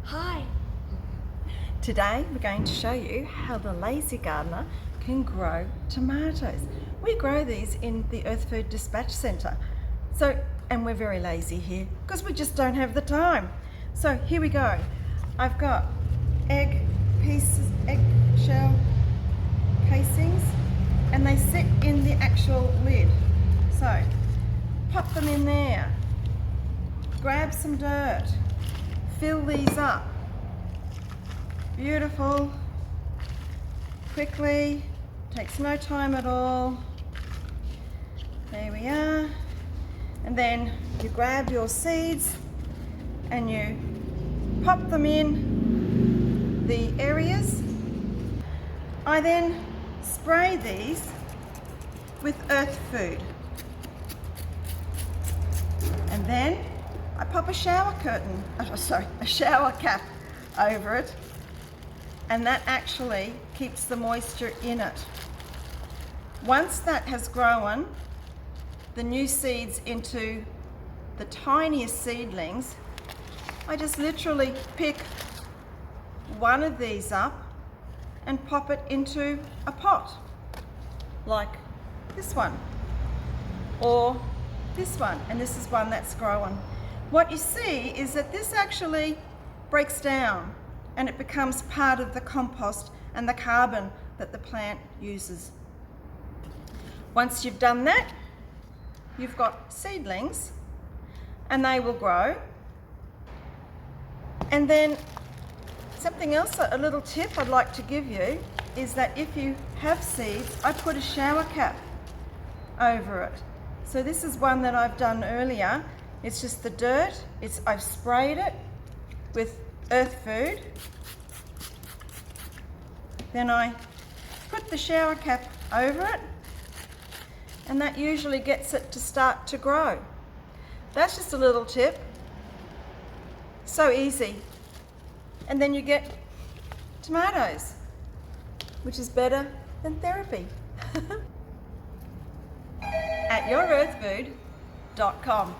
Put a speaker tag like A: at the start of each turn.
A: Hi!
B: Today we're going to show you how the lazy gardener can grow tomatoes. We grow these in the Earthfood dispatch centre. And we're very lazy here because we just don't have the time. So here we go. I've got egg shell casings, and they sit in the actual lid. So pop them in there, grab some dirt, fill these up. Beautiful, quickly, takes no time at all. There we are. And then you grab your seeds and you pop them in the areas. I then spray these with Earthfood. And then I pop a shower cap over it. And that actually keeps the moisture in it. Once that has grown the new seeds into the tiniest seedlings, I just literally pick one of these up and pop it into a pot, like this one, or this one, and this is one that's growing. What you see is that this actually breaks down and it becomes part of the compost and the carbon that the plant uses. Once you've done that, you've got seedlings and they will grow. And then something else, a little tip I'd like to give you is that if you have seeds, I put a shower cap over it. So this is one that I've done earlier. It's just the dirt. I've sprayed it with Earthfood. Then I put the shower cap over it, and that usually gets it to start to grow. That's just a little tip. So easy. And then you get tomatoes, which is better than therapy. At yourearthfood.com.